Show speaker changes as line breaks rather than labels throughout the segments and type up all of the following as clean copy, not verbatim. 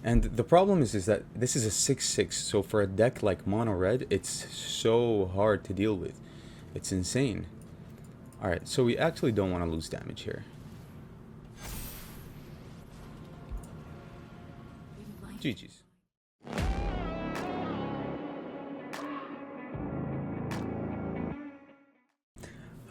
And the problem is that this is a 6/6, so for a deck like mono red, it's so hard to deal with. It's insane. Alright, so we actually don't want to lose damage here. GG's.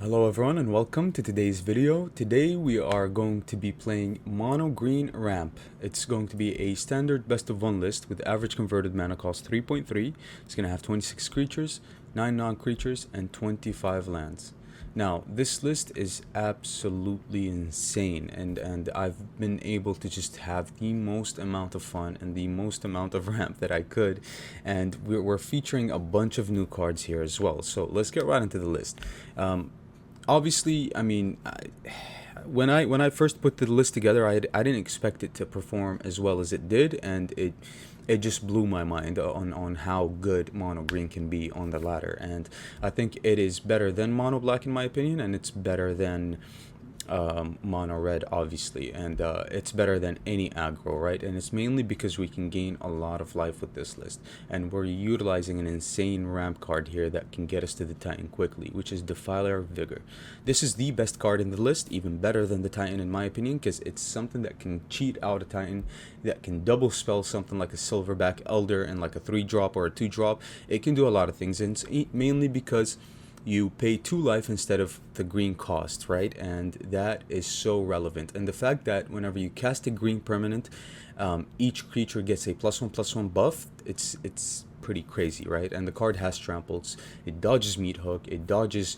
Hello everyone and welcome to today's video. Today we are going to be playing mono green ramp. It's going to be a standard best of one list with average converted mana cost 3.3. It's going to have 26 creatures, 9 non-creatures, and 25 lands. Now, this list is absolutely insane, and I've been able to just have the most amount of fun and the most amount of ramp that I could, and we're featuring a bunch of new cards here as well. So let's get right into the list. Obviously, I mean, when I first put the list together, I didn't expect it to perform as well as it did, and it just blew my mind on how good mono green can be on the ladder. And I think it is better than mono black in my opinion, and it's better than mono red obviously, and it's better than any aggro, right? And it's mainly because we can gain a lot of life with this list, and we're utilizing an insane ramp card here that can get us to the Titan quickly, which is Defiler Vigor. This is the best card in the list, even better than the Titan in my opinion, because it's something that can cheat out a Titan, that can double spell something like a Silverback Elder and like a 3-drop or a 2-drop. It can do a lot of things, and it's mainly because you pay 2 life instead of the green cost, right? And that is so relevant. And the fact that whenever you cast a green permanent, each creature gets a +1/+1 buff, it's pretty crazy, right? And the card has tramples, it dodges meat hook, it dodges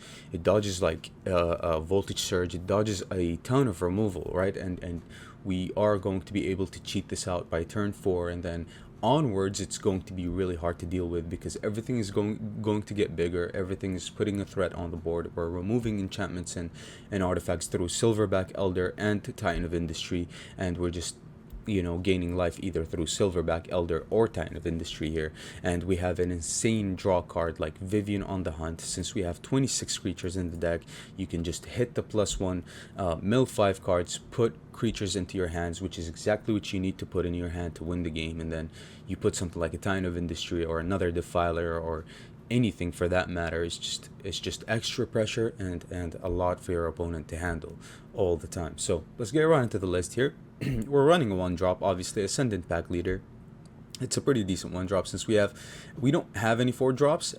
like voltage surge, it dodges a ton of removal, right? And we are going to be able to cheat this out by turn 4, and then onwards it's going to be really hard to deal with because everything is going to get bigger. Everything is putting a threat on the board. We're removing enchantments and artifacts through Silverback Elder and Titan of Industry, and we're just, you know, gaining life either through Silverback Elder or Titan of Industry here. And we have an insane draw card like Vivian on the Hunt. Since we have 26 creatures in the deck, you can just hit the +1, mill 5 cards, put creatures into your hands, which is exactly what you need to put in your hand to win the game, and then you put something like a Titan of Industry or another Defiler or anything for that matter. It's just extra pressure and a lot for your opponent to handle all the time. So let's get right into the list here. We're running a 1-drop, obviously, Ascendant Pack Leader. It's a pretty decent 1-drop since we don't have any 4-drops,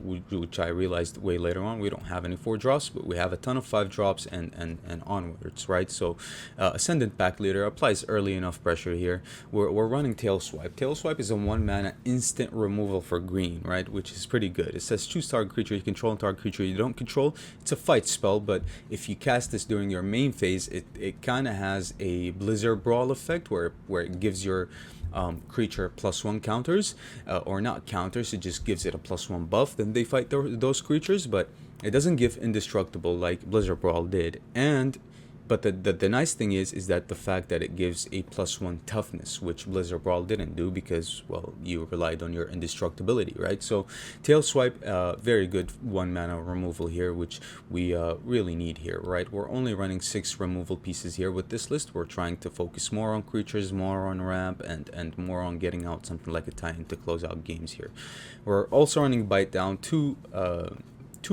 which I realized way later on. We don't have any 4-drops, but we have a ton of 5-drops and onwards, right? So Ascendant Pack Leader applies early enough pressure here. We're running Tail Swipe. Tail Swipe is a 1-mana instant removal for green, right? Which is pretty good. It says choose target creature you control and target creature you don't control. It's a fight spell, but if you cast this during your main phase, it kind of has a Blizzard Brawl effect where it gives your creature +1 counters, or not counters, it just gives it a +1 buff. Then they fight those creatures, but it doesn't give indestructible like Blizzard Brawl did. But the nice thing is that the fact that it gives a +1 toughness, which Blizzard Brawl didn't do because, well, you relied on your indestructibility, right? So Tail Swipe, very good 1-mana removal here, which we really need here, right? We're only running 6 removal pieces here with this list. We're trying to focus more on creatures, more on ramp, and more on getting out something like a Titan to close out games here. We're also running Bite Down, 2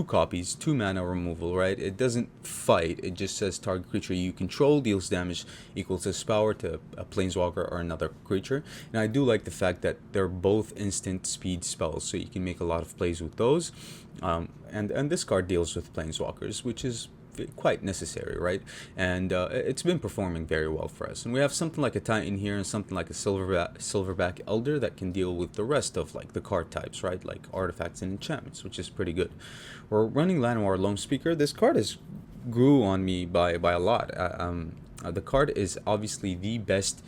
copies, 2 mana removal, right? It doesn't fight, it just says target creature you control deals damage equals its power to a planeswalker or another creature. And I do like the fact that they're both instant speed spells, so you can make a lot of plays with those. And this card deals with planeswalkers, which is quite necessary, right? And it's been performing very well for us. And we have something like a Titan here and something like a Silverback Elder that can deal with the rest of like the card types, right? Like artifacts and enchantments, which is pretty good. We're running Llanowar Lone Speaker. This card grew on me by a lot. The card is obviously the best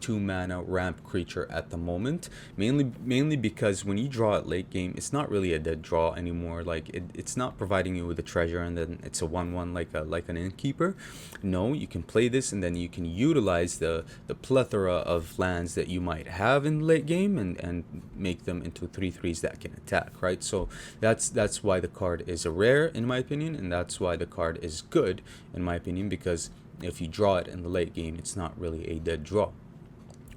2-mana ramp creature at the moment, mainly because when you draw it late game, it's not really a dead draw anymore. Like it's not providing you with a treasure and then it's a 1/1 like an innkeeper. No, you can play this and then you can utilize the plethora of lands that you might have in late game and make them into 3/3s that can attack, right? So that's why the card is a rare in my opinion, and that's why the card is good in my opinion, because if you draw it in the late game, it's not really a dead draw.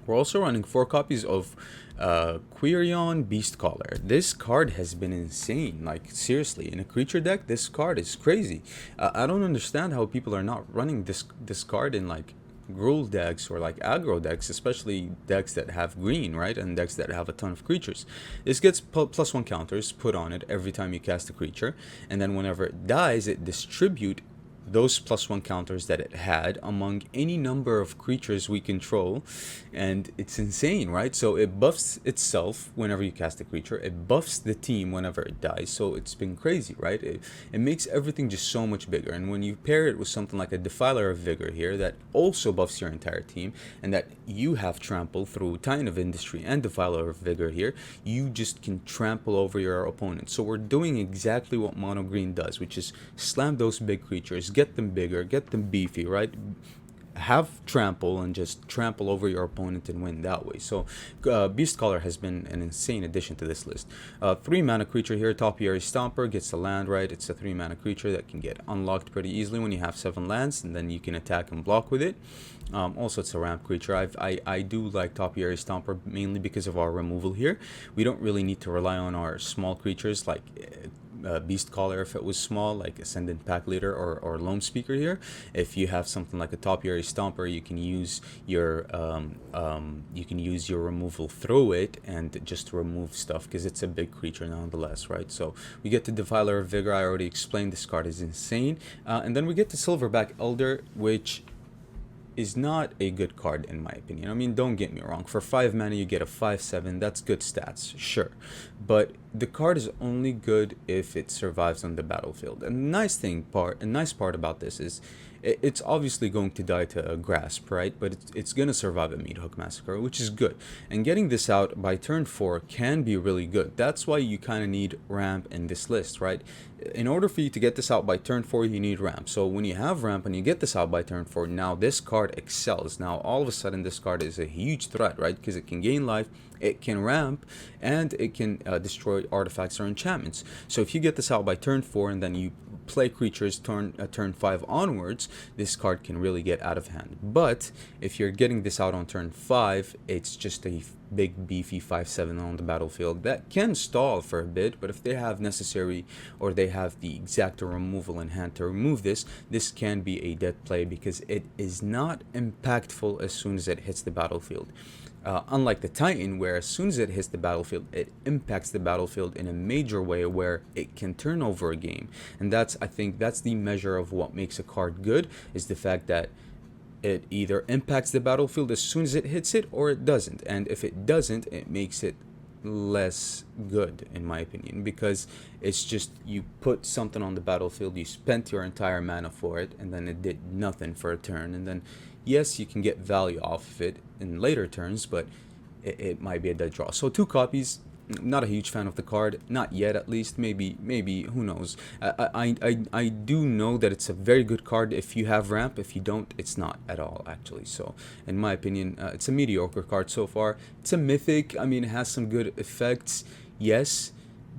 We're also running 4 copies of Quirion Beastcaller. This card has been insane. Like, seriously, in a creature deck, this card is crazy. I don't understand how people are not running this card in, like, Gruul decks or like aggro decks, especially decks that have green, right, and decks that have a ton of creatures. This gets +1 counters put on it every time you cast a creature, and then whenever it dies, it distribute those +1 counters that it had among any number of creatures we control. And it's insane, right? So it buffs itself whenever you cast a creature, it buffs the team whenever it dies. So it's been crazy, right? It makes everything just so much bigger. And when you pair it with something like a Defiler of Vigor here that also buffs your entire team, and that you have trample through Titan of Industry and Defiler of Vigor here, you just can trample over your opponent. So we're doing exactly what mono green does, which is slam those big creatures, get them bigger, get them beefy, right? Have trample and just trample over your opponent and win that way. So Beastcaller has been an insane addition to this list. 3 mana creature here, Topiary Stomper, gets the land, right? It's a 3 mana creature that can get unlocked pretty easily when you have 7 lands, and then you can attack and block with it. Also, it's a ramp creature. I do like Topiary Stomper mainly because of our removal here. We don't really need to rely on our small creatures like Beastcaller if it was small, like Ascendant Pack Leader or Loam Speaker here. If you have something like a Topiary Stomper, you can use your removal through it and just remove stuff because it's a big creature nonetheless, right? So we get to Defiler of Vigor. I already explained this card is insane, and then we get to Silverback Elder, which is not a good card in my opinion. I mean, don't get me wrong, for 5 mana you get a 5/7, that's good stats, sure, but the card is only good if it survives on the battlefield. And a nice part about this is it's obviously going to die to a grasp, right? But it's going to survive a Meat Hook Massacre, which is good. And getting this out by turn 4 can be really good. That's why you kind of need ramp in this list, right? In order for you to get this out by turn 4, you need ramp. So when you have ramp and you get this out by turn 4, now this card excels. Now all of a sudden this card is a huge threat, right? Because it can gain life, it can ramp, and it can destroy artifacts or enchantments. So if you get this out by turn 4 and then you play creatures turn 5 onwards, this card can really get out of hand. But if you're getting this out on turn 5, it's just a big beefy 5/7 on the battlefield that can stall for a bit. But if they have necessary or they have the exact removal in hand to remove this can be a dead play because it is not impactful as soon as it hits the battlefield. Unlike the Titan, where as soon as it hits the battlefield, it impacts the battlefield in a major way where it can turn over a game. And I think that's the measure of what makes a card good, is the fact that it either impacts the battlefield as soon as it hits it or it doesn't. And if it doesn't, it makes it less good in my opinion, because it's just you put something on the battlefield, you spent your entire mana for it, and then it did nothing for a turn, and then yes, you can get value off of it in later turns, but it might be a dead draw. So 2 copies. Not a huge fan of the card, not yet at least. Maybe who knows. I do know that it's a very good card if you have ramp. If you don't, it's not at all actually. So in my opinion, it's a mediocre card so far. It's a mythic. I mean, it has some good effects, yes,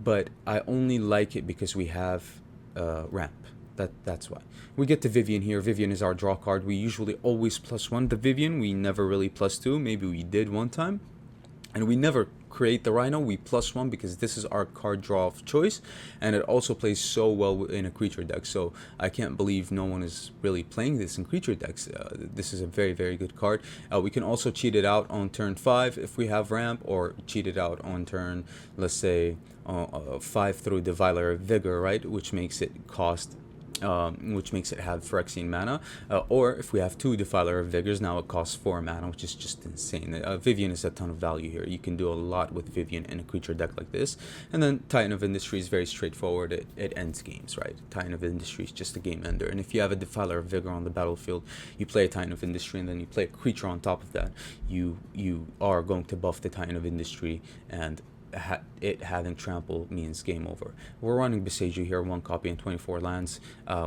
but I only like it because we have ramp. That's why. We get to Vivian here. Vivian is our draw card. We usually always +1 the Vivian. We never really +2. Maybe we did one time. And we never create the Rhino. We +1 because this is our card draw of choice, and it also plays so well in a creature deck. So I can't believe no one is really playing this in creature decks. This is a very, very good card. We can also cheat it out on turn 5 if we have ramp, or cheat it out on turn, let's say, 5 through Defiler of Vigor, right? Which makes it have Phyrexian mana, or if we have 2 Defiler of Vigors, now it costs 4 mana, which is just insane. Vivian is a ton of value here. You can do a lot with Vivian in a creature deck like this. And then Titan of Industry is very straightforward. It ends games, right? Titan of Industry is just a game ender. And if you have a Defiler of Vigor on the battlefield, you play a Titan of Industry, and then you play a creature on top of that, you are going to buff the Titan of Industry, and it having trample means game over. We're running Beseiju here, 1 copy and 24 lands,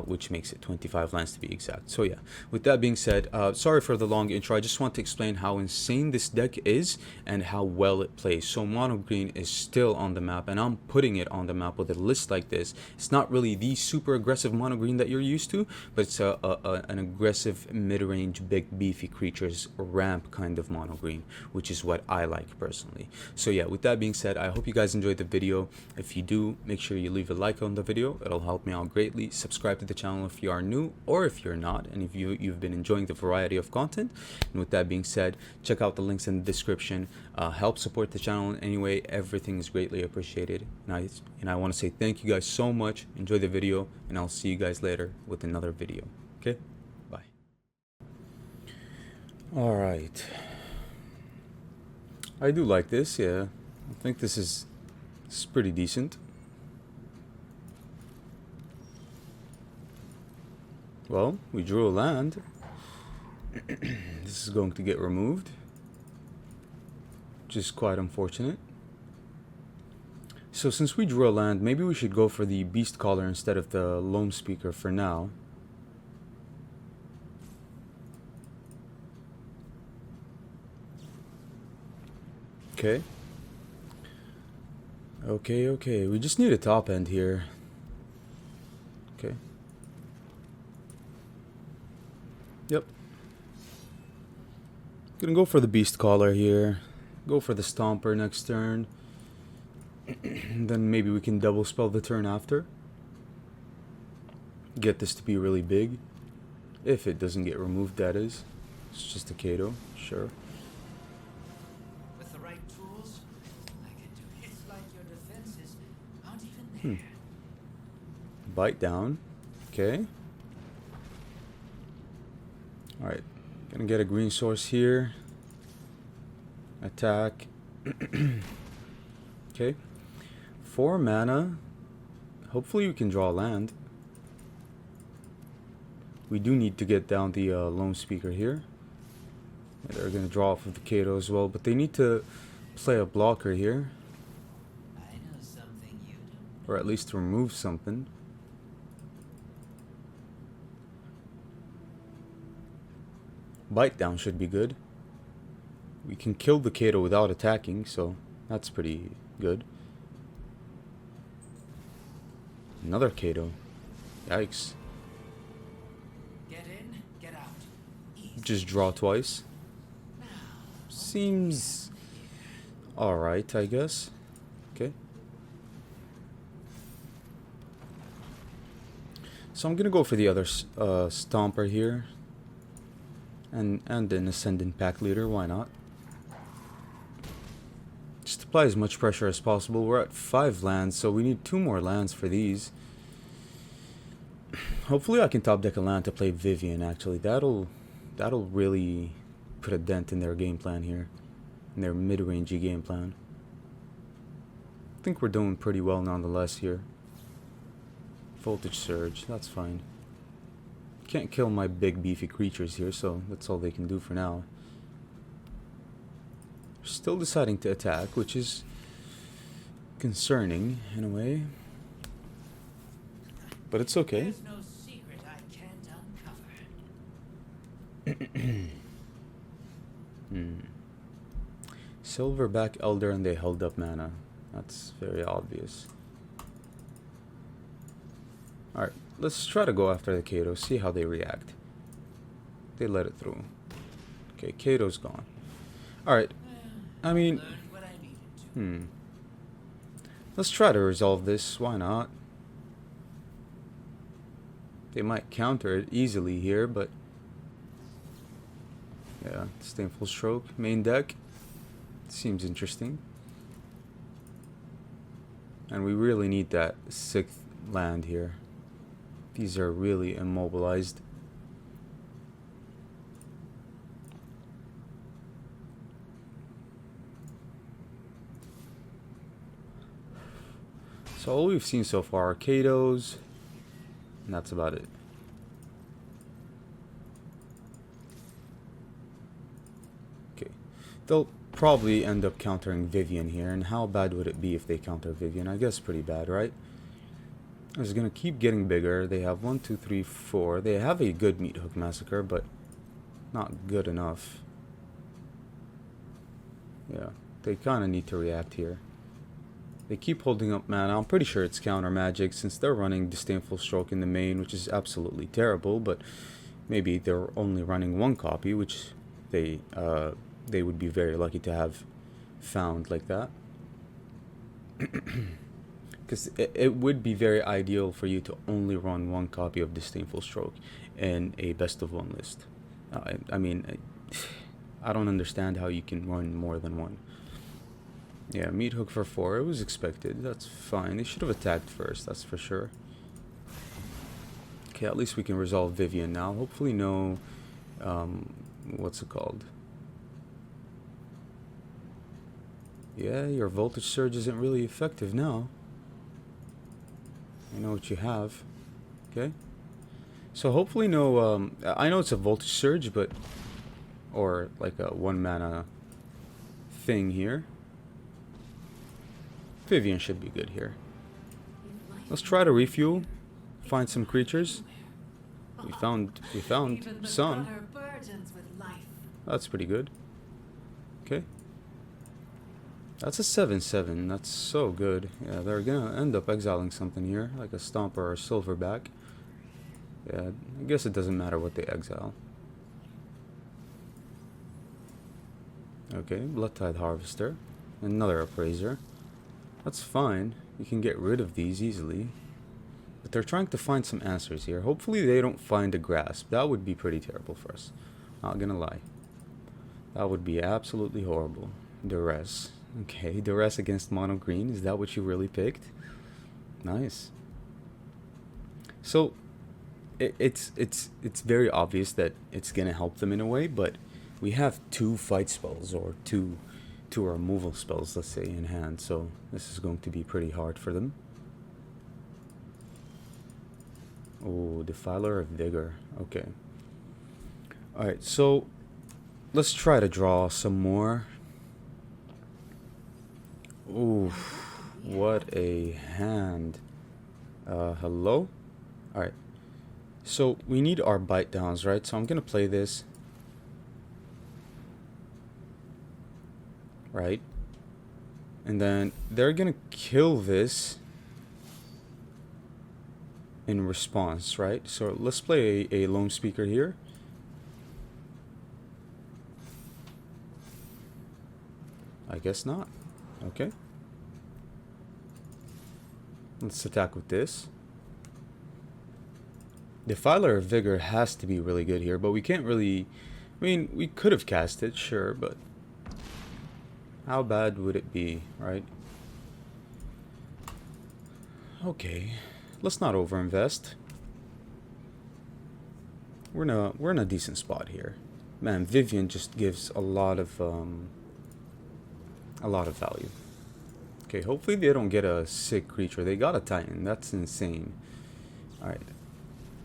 which makes it 25 lands to be exact. So yeah, with that being said, sorry for the long intro. I just want to explain how insane this deck is and how well it plays. So mono green is still on the map, and I'm putting it on the map with a list like this. It's not really the super aggressive mono green that you're used to, but it's an aggressive mid-range big beefy creatures ramp kind of mono green, which is what I like personally. So yeah, with that being said, I hope you guys enjoyed the video. If you do, make sure you leave a like on the video. It'll help me out greatly. Subscribe to the channel if you are new, or if you're not, and if you've been enjoying the variety of content. And with that being said, check out the links in the description. Help support the channel in any way. Everything is greatly appreciated. And I want to say thank you guys so much. Enjoy the video, and I'll see you guys later with another video. Okay, bye. All right, I do like this. Yeah, I think this is pretty decent. Well, we drew a land. This is going to get removed, which is quite unfortunate. So since we drew a land, maybe we should go for the Beast Caller instead of the Loam Speaker for now. Okay. Okay. We just need a top end here. Okay. Yep. Gonna go for the Beast Caller here. Go for the Stomper next turn. Then maybe we can double spell the turn after. Get this to be really big. If it doesn't get removed, that is. It's just a Kato, sure.
With the right tools, I can do hits like your defenses aren't even there.
Bite down. Okay. Alright. Gonna get a green source here. Attack. Okay. 4 mana. Hopefully we can draw land. We do need to get down the Lone Speaker here. They're gonna draw off of the Kato as well, but they need to play a blocker here.
I know something you don't.
Or at least remove something. Bite down should be good. We can kill the Kato without attacking, so that's pretty good. Another Kato. Yikes.
Get in, get out. Easy.
Just draw twice. Seems alright, I guess. Okay. So I'm gonna go for the other Stomper here. And an Ascendant Pack Leader, why not? Just apply as much pressure as possible. We're at 5 lands, so we need 2 more lands for these. Hopefully I can top deck a land to play Vivian, actually. That'll really put a dent in their game plan here. In their mid-rangey game plan. I think we're doing pretty well nonetheless here. Voltage Surge, that's fine. Can't kill my big beefy creatures here, so that's all they can do for now. Still deciding to attack, which is concerning in a way. But it's okay.
There's no secret I can't uncover.
Silverback Elder, and they held up mana. That's very obvious. Alright, let's try to go after the Kato, see how they react. They let it through. Okay, Kato's gone. Alright, I mean,
Learned what I needed to.
let's try to resolve this, why not? They might counter it easily here, but yeah, Disdainful Stroke, main deck. Seems interesting. And we really need that 6th land here. These are really immobilized. So all we've seen so far are Katos, and that's about it. Okay, They'll probably end up countering Vivian here, and how bad would it be if they counter Vivian? I guess pretty bad, right? It's gonna keep getting bigger. They have 1, 2, 3, 4. They have a good Meat Hook Massacre, but not good enough. Yeah, they kind of need to react here. They keep holding up mana. I'm pretty sure it's counter magic since they're running Disdainful Stroke in the main, which is absolutely terrible, but maybe they're only running one copy, which they would be very lucky to have found like that. Because it would be very ideal for you to only run one copy of Disdainful Stroke in a best of one list. I mean, I don't understand how you can run more than one. Yeah, Meat Hook for 4. It was expected. That's fine. They should have attacked first, that's for sure. Okay, at least we can resolve Vivian now. Hopefully no... what's it called? Yeah, your Voltage Surge isn't really effective now. I know what you have. Okay. So hopefully no... I know it's a Voltage Surge, but... Or like a 1 mana thing here. Vivian should be good here. Let's try to refuel. Find some creatures. We found some. That's pretty good. Okay. That's a 7/7. That's so good. Yeah, they're gonna end up exiling something here, like a Stomper or a Silverback. Yeah, I guess it doesn't matter what they exile. Okay, Bloodtide Harvester. Another Appraiser. That's fine. You can get rid of these easily. But they're trying to find some answers here. Hopefully they don't find a Grasp. That would be pretty terrible for us. Not gonna lie. That would be absolutely horrible. Duress. Okay, Duress against Mono Green. Is that what you really picked? Nice. So, it's very obvious that it's gonna help them in a way, but we have 2 fight spells, or two removal spells, let's say, in hand, so this is going to be pretty hard for them. Oh, Defiler of Vigor. Okay. Alright, so let's try to draw some more. Ooh, what a hand. Hello? Alright. So we need our bite downs, right? So I'm gonna play this. Right? And then they're gonna kill this in response, right? So let's play a Lone Speaker here. I guess not. Okay. Let's attack with this. Defiler of Vigor has to be really good here, but we can't really... I mean, we could have cast it, sure, but... How bad would it be, right? Okay, let's not overinvest. We're in a decent spot here. Man, Vivian just gives a lot of value. Okay, hopefully they don't get a sick creature. They got a Titan. That's insane. All right.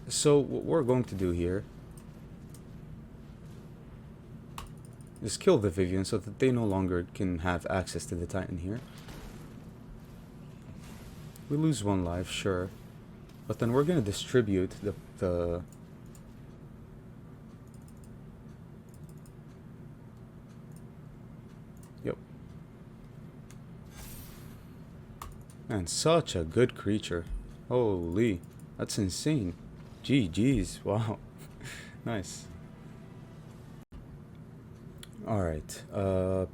So what we're going to do here is kill the Vivian so that they no longer can have access to the Titan here. We lose 1 life, sure. But then we're going to distribute the... Yep. Man, such a good creature. Holy, that's insane. GG's, wow. Nice. Alright,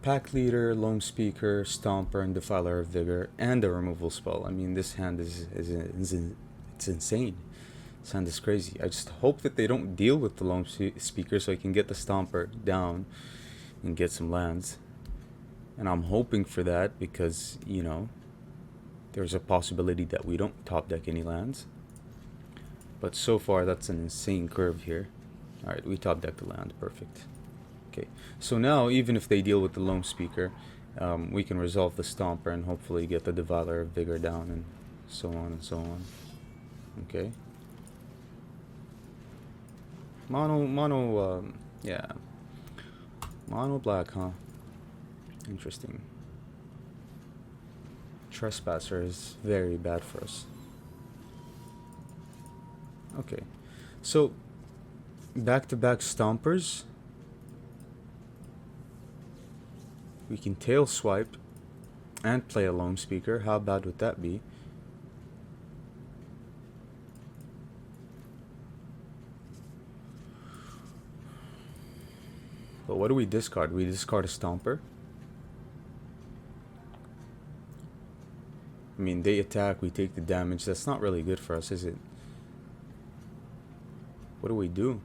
Pack Leader, Lone Speaker, Stomper, and Defiler of Vigor, and a removal spell. I mean, this hand is it's insane. This hand is crazy. I just hope that they don't deal with the Lone Speaker so I can get the Stomper down and get some lands. And I'm hoping for that because, you know, there's a possibility that we don't top deck any lands. But so far, that's an insane curve here. Alright, we top deck the land. Perfect. Okay, so now even if they deal with the Lone Speaker, we can resolve the Stomper and hopefully get the Defiler of Vigor down and so on and so on. Okay. Yeah. Mono black, huh? interesting. Trespasser is very bad for us. Okay, so back-to-back stompers. We can tail swipe and play a lone speaker. How bad would that be? But what do we discard? We discard a stomper. I mean, they attack, we take the damage. That's not really good for us, is it? What do we do?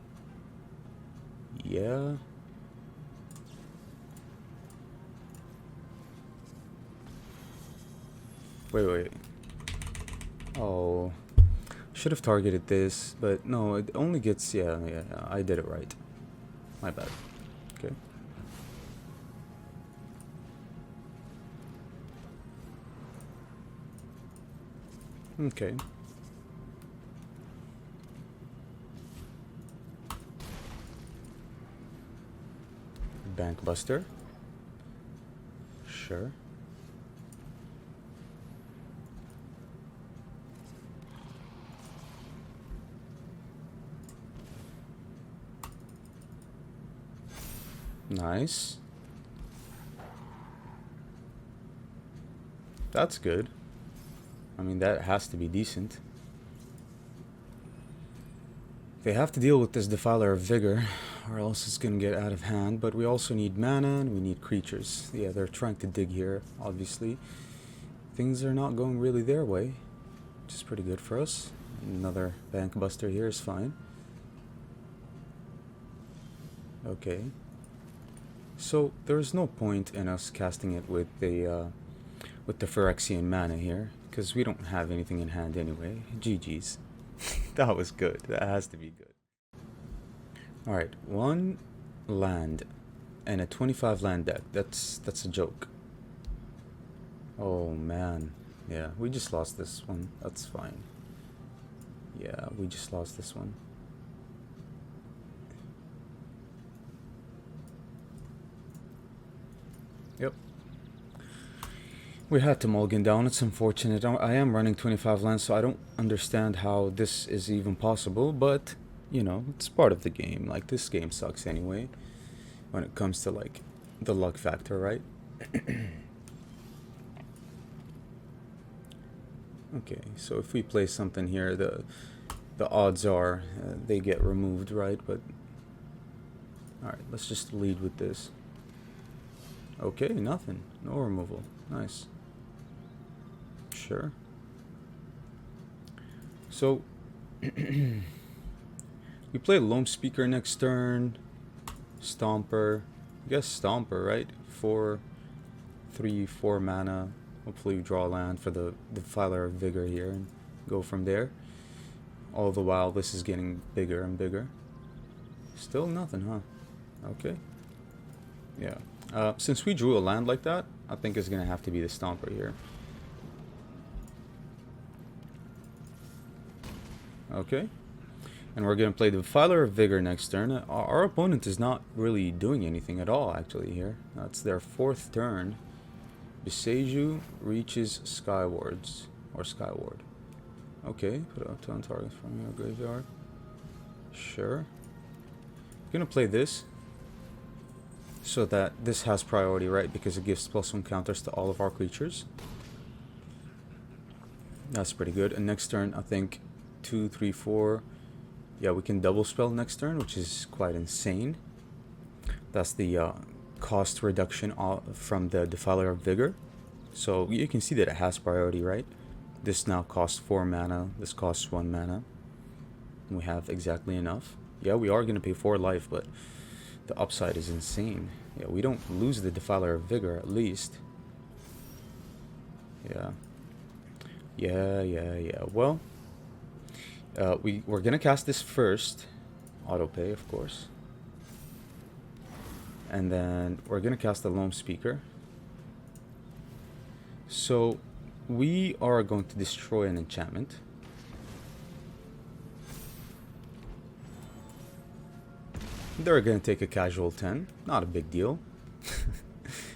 Yeah. Wait. Oh. Should have targeted this, but no, it only gets... Yeah, I did it right. My bad. Okay. Okay. Bank Buster. Sure. Nice. That's good. I mean, that has to be decent. They have to deal with this Defiler of Vigor, or else it's gonna get out of hand. But we also need mana, and we need creatures. Yeah, they're trying to dig here, obviously. Things are not going really their way, which is pretty good for us. Another Bank Buster here is fine. Okay. So there's no point in us casting it with the Phyrexian mana here, because we don't have anything in hand anyway. GG's. That was good. That has to be good. Alright, 1 land and a 25 land deck. That's a joke. Oh man. Yeah, we just lost this one. That's fine. Yeah, we just lost this one. Yep. We had to mulligan down. It's unfortunate. I am running 25 lands, so I don't understand how this is even possible, but, you know, it's part of the game. Like, this game sucks anyway, when it comes to, like, the luck factor, right? Okay, so if we play something here, the odds are they get removed, right? But, alright, let's just lead with this. Okay, nothing. No removal. Nice. Sure. So, we play Lone Speaker next turn. Stomper. I guess Stomper, right? 4 mana. Hopefully we draw land for the Defiler of Vigor here and go from there. All the while this is getting bigger and bigger. Still nothing, huh? Okay. Yeah. Since we drew a land like that, I think it's going to have to be the Stomper here. Okay. And we're going to play the Defiler of Vigor next turn. Our opponent is not really doing anything at all, actually, here. That's their 4th turn. Beseju reaches Skywards. Or Skyward. Okay. Put up to on target from your graveyard. Sure. I'm going to play this, so that this has priority, right? Because it gives +1 counters to all of our creatures. That's pretty good. And next turn, I think 2, 3, 4. Yeah, we can double spell next turn, which is quite insane. That's the cost reduction from the Defiler of Vigor. So you can see that it has priority, right? This now costs 4 mana. This costs 1 mana. We have exactly enough. Yeah, we are going to pay 4 life, but the upside is insane. Yeah, we don't lose the Defiler of Vigor, at least. Yeah. Well, we're gonna cast this first. Autopay, of course. And then we're gonna cast the Lone Speaker. So we are going to destroy an enchantment. They're gonna take a casual 10. Not a big deal.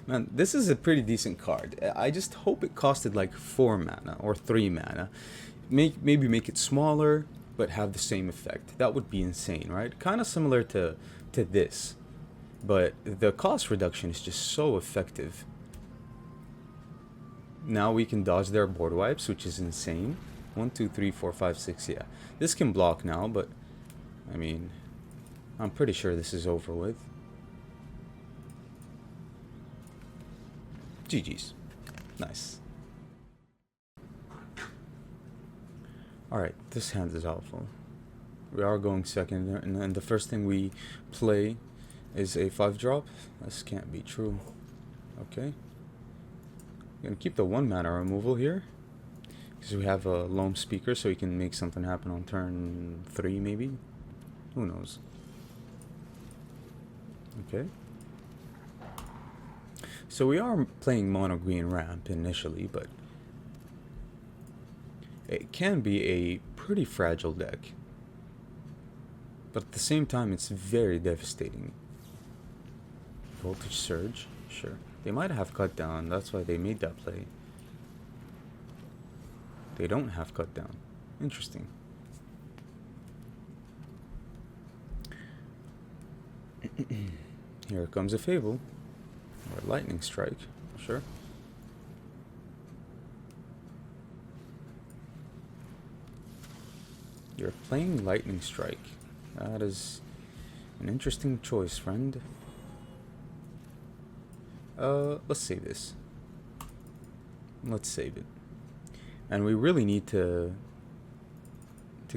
Man, this is a pretty decent card. I just hope it costed like 4 mana or 3 mana. Maybe make it smaller, but have the same effect. That would be insane, right? Kind of similar to this. But the cost reduction is just so effective. Now we can dodge their board wipes, which is insane. 1, 2, 3, 4, 5, 6, yeah. This can block now, but I mean, I'm pretty sure this is over with. GG's. Nice. Alright, this hand is awful. We are going second, and the first thing we play is a 5-drop. This can't be true. Okay. Gonna keep the 1 mana removal here, because we have a Loam Speaker, so we can make something happen on turn 3, maybe? Who knows? Okay. So we are playing mono green ramp initially, but it can be a pretty fragile deck. But at the same time, it's very devastating. Voltage Surge, sure. They might have cut down, that's why they made that play. They don't have cut down. Interesting. Here comes a Fable. Or Lightning Strike, sure. You're playing Lightning Strike. That is an interesting choice, friend. Let's save this. Let's save it. And we really need to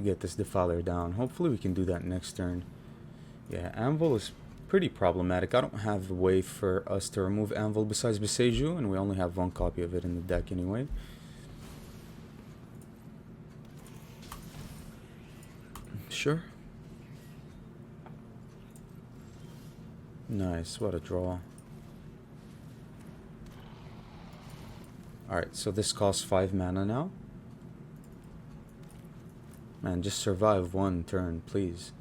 get this Defiler down. Hopefully we can do that next turn. Yeah, Anvil is pretty problematic. I don't have a way for us to remove Anvil besides Beseju, and we only have 1 copy of it in the deck anyway. Sure. Nice, what a draw. Alright, so this costs 5 mana now. Man, just survive 1 turn, please.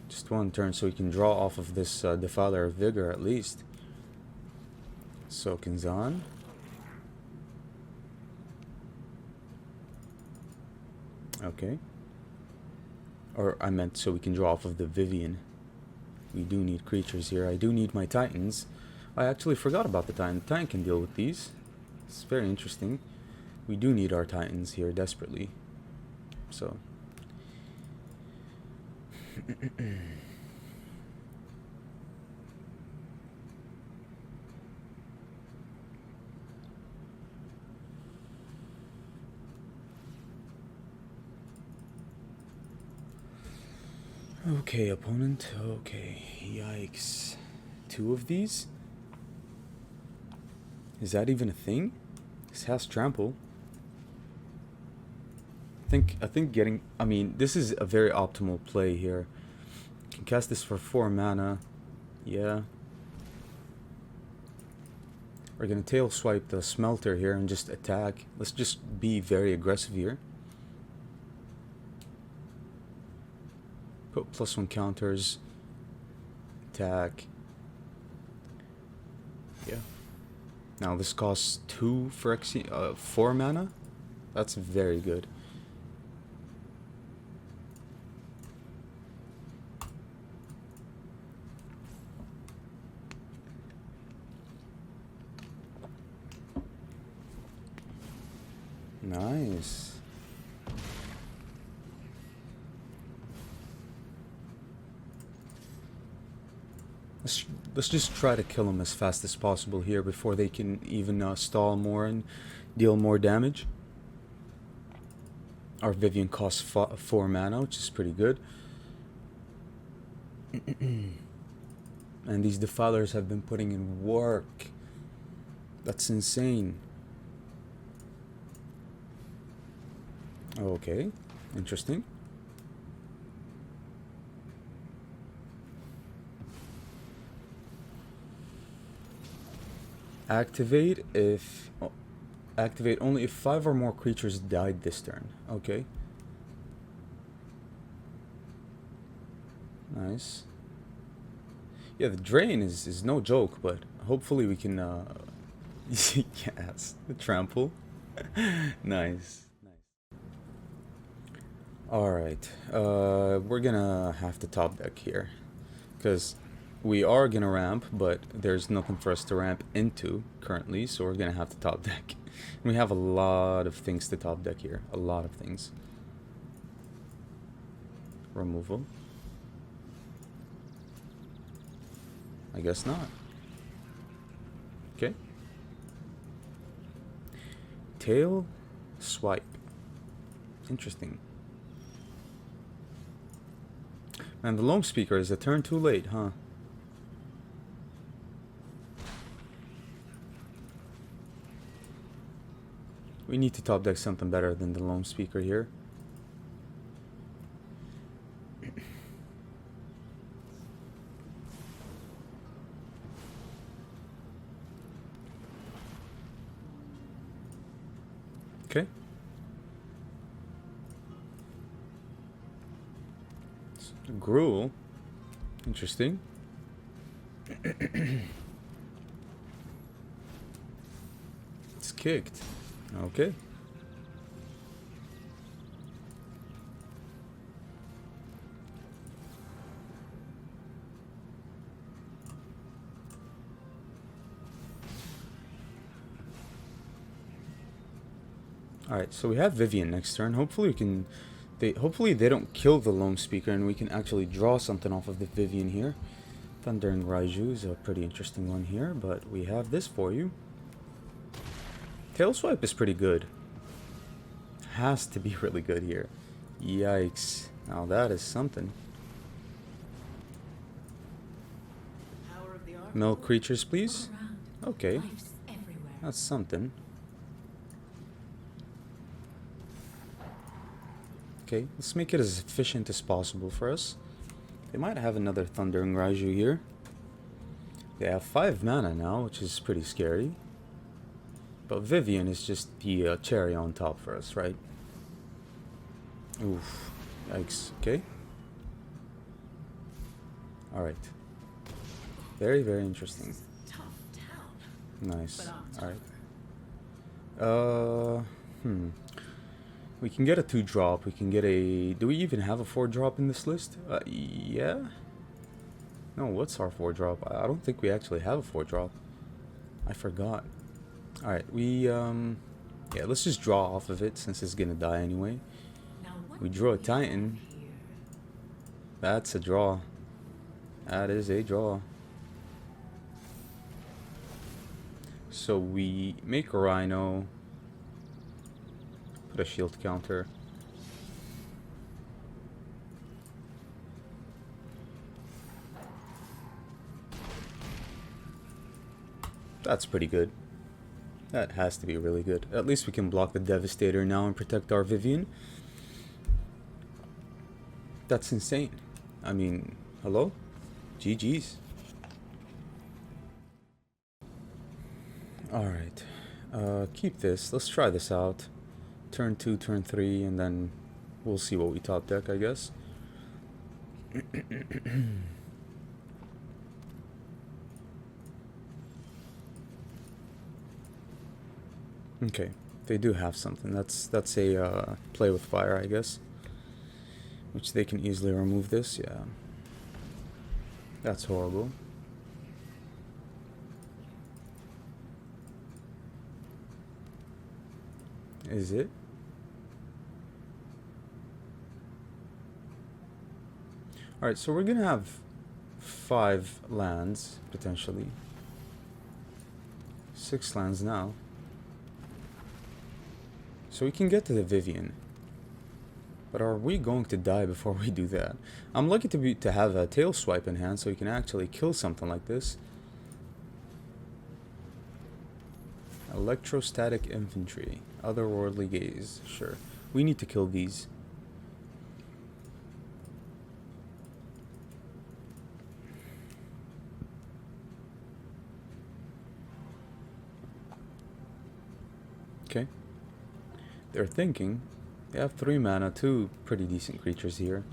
Just 1 turn so we can draw off of this Defiler of Vigor at least. Sokinzan. Okay. Or I meant so we can draw off of the Vivian. We do need creatures here. I do need my Titans. I actually forgot about the Titan. The Titan can deal with these. It's very interesting. We do need our Titans here desperately. So. Okay, opponent. Okay, yikes. 2 of these? Is that even a thing? This has trample. I think getting, I mean, this is a very optimal play here. You can cast this for 4 mana. Yeah. We're gonna tail swipe the Smelter here and just attack. Let's just be very aggressive here. Put +1 counters. Attack. Yeah. Now this costs 2 for 4 mana. That's very good. Nice. Let's just try to kill them as fast as possible here before they can even stall more and deal more damage. Our Vivian costs 4 mana, which is pretty good. And these Defilers have been putting in work. That's insane. Okay, interesting. Activate if... Oh, activate only if 5 or more creatures died this turn. Okay. Nice. Yeah, the drain is no joke, but hopefully we can, yes, the trample. Nice. Alright, we're gonna have to top deck here. Because we are gonna ramp, but there's nothing for us to ramp into currently, so we're gonna have to top deck. We have a lot of things to top deck here. A lot of things. Removal. I guess not. Okay. Tail swipe. Interesting. And the loam speaker is a turn too late, huh? We need to top deck something better than the loam speaker here. Okay. Gruel. Interesting. It's kicked. Okay. Alright, so we have Vivian next turn. Hopefully we can... hopefully they don't kill the loam speaker and we can actually draw something off of the Vivian here. Thundering Raiju is a pretty interesting one here, but we have this for you. Tail swipe is pretty good. Has to be really good here. Yikes. Now that is something. Mill creatures, please. Okay. That's something. Okay, let's make it as efficient as possible for us. They might have another Thundering Raiju here. They have 5 mana now, which is pretty scary. But Vivian is just the cherry on top for us, right? Oof. Yikes. Okay. Alright. Very, very interesting. Nice. Alright. We can get a 2-drop. We can get a... Do we even have a 4-drop in this list? Yeah? No, what's our 4-drop? I don't think we actually have a 4-drop. I forgot. Alright, we, yeah, let's just draw off of it since it's gonna die anyway. We draw a Titan. That's a draw. That is a draw. So we make a Rhino. Put a shield counter. That's pretty good. That has to be really good. At least we can block the Devastator now and protect our Vivian. That's insane. I mean, hello? GG's. Alright. Keep this. Let's try this out. Turn 2, turn 3, and then we'll see what we top deck, I guess. Okay, they do have something. That's a play with fire, I guess. Which they can easily remove this, yeah. That's horrible. Is it? Alright, so we're gonna have 5 lands, potentially. 6 lands now. So we can get to the Vivian. But are we going to die before we do that? I'm lucky to have a tail swipe in hand so we can actually kill something like this. Electrostatic infantry. Otherworldly gaze. Sure. We need to kill these. Okay. They're thinking. They have 3 mana, 2 pretty decent creatures here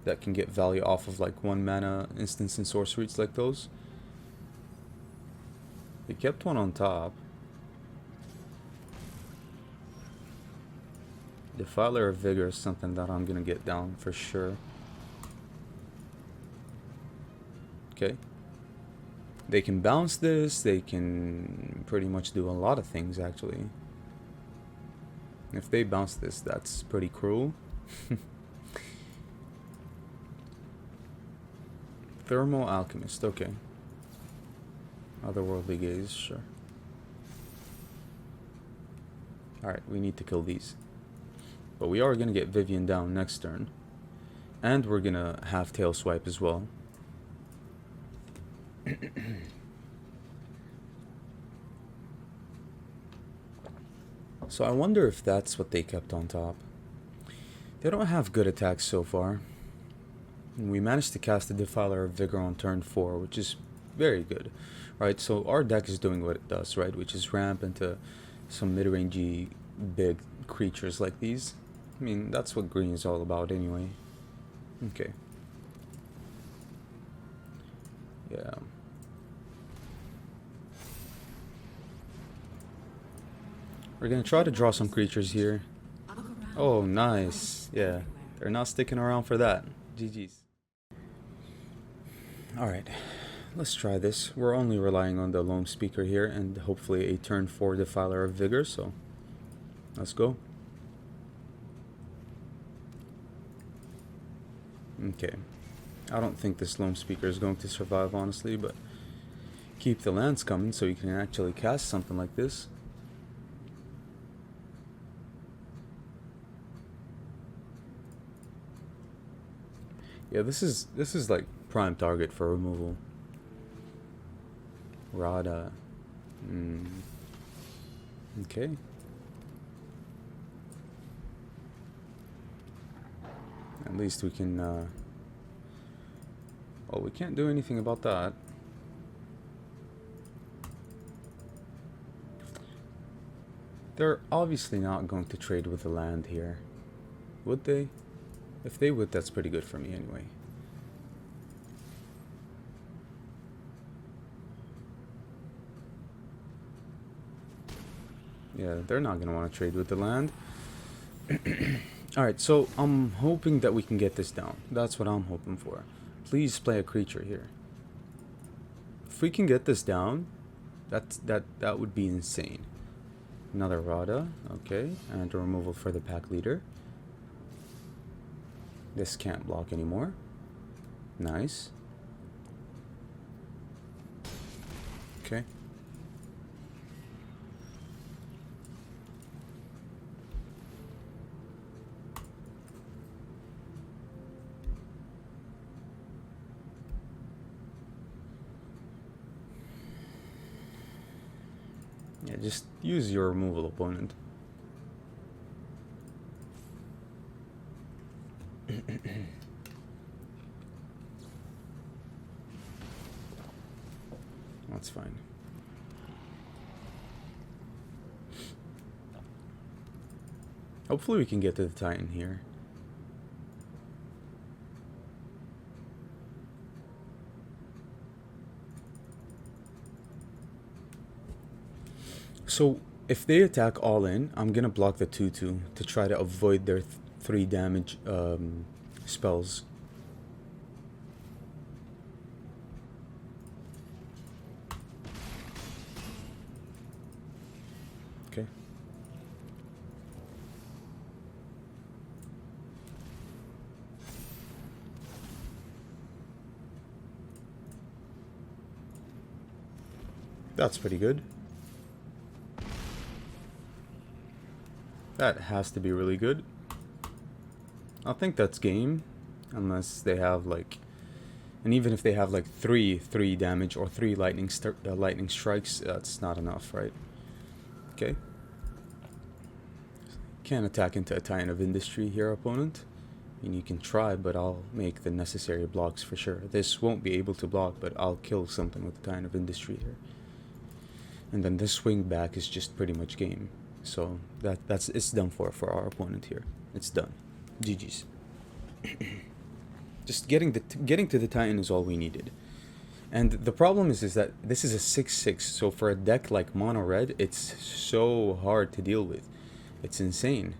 that can get value off of like 1 mana instants and sorceries like those. They kept one on top. Defiler of Vigor is something that I'm gonna get down for sure. Okay. They can bounce this, they can pretty much do a lot of things actually. If they bounce this, that's pretty cruel. Thermal Alchemist, okay. Otherworldly Gaze, sure. Alright, we need to kill these. But we are gonna get Vivian down next turn. And we're gonna have Tail Swipe as well. So I wonder if that's what they kept on top. They don't have good attacks so far. And we managed to cast the Defiler of Vigor on turn 4, which is very good. Right, so our deck is doing what it does, right? Which is ramp into some mid-rangey big creatures like these. I mean, that's what green is all about anyway. Okay. Yeah. We're gonna try to draw some creatures here. Oh, nice. Yeah, they're not sticking around for that. GG's. Alright, let's try this. We're only relying on the Lone Speaker here and hopefully a turn 4 Defiler of Vigor, so let's go. Okay. I don't think this Lone Speaker is going to survive, honestly, but keep the lands coming so you can actually cast something like this. Yeah, this is like prime target for removal. Rada. Okay. At least we can, well, we can't do anything about that. They're obviously not going to trade with the land here. Would they? If they would, that's pretty good for me anyway. Yeah, they're not going to want to trade with the land. Alright, so I'm hoping that we can get this down. That's what I'm hoping for. Please play a creature here. If we can get this down, that would be insane. Another Rada, okay, and a removal for the pack leader. This can't block anymore. Nice. Okay. Yeah, just use your removal, opponent. That's fine. Hopefully we can get to the Titan here. So if they attack all in, I'm gonna block the 2/2 to try to avoid their 3 damage spells. Okay. That's pretty good. That has to be really good. I think that's game, unless they have like, and even if they have like 3 damage or 3 lightning strikes, that's not enough, right? Okay. Can't attack into a Titan of Industry here, opponent. I mean, you can try, but I'll make the necessary blocks for sure. This won't be able to block, but I'll kill something with the Titan of Industry here. And then this swing back is just pretty much game. So it's done for our opponent here. It's done. GG's. Just getting to the Titan is all we needed. And the problem is that this is a 6/6, so for a deck like mono red, it's so hard to deal with. It's insane.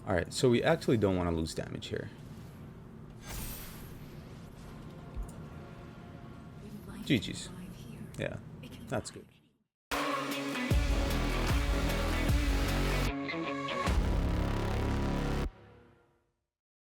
Alright, so we actually don't want to lose damage here. GG's. Yeah, that's good.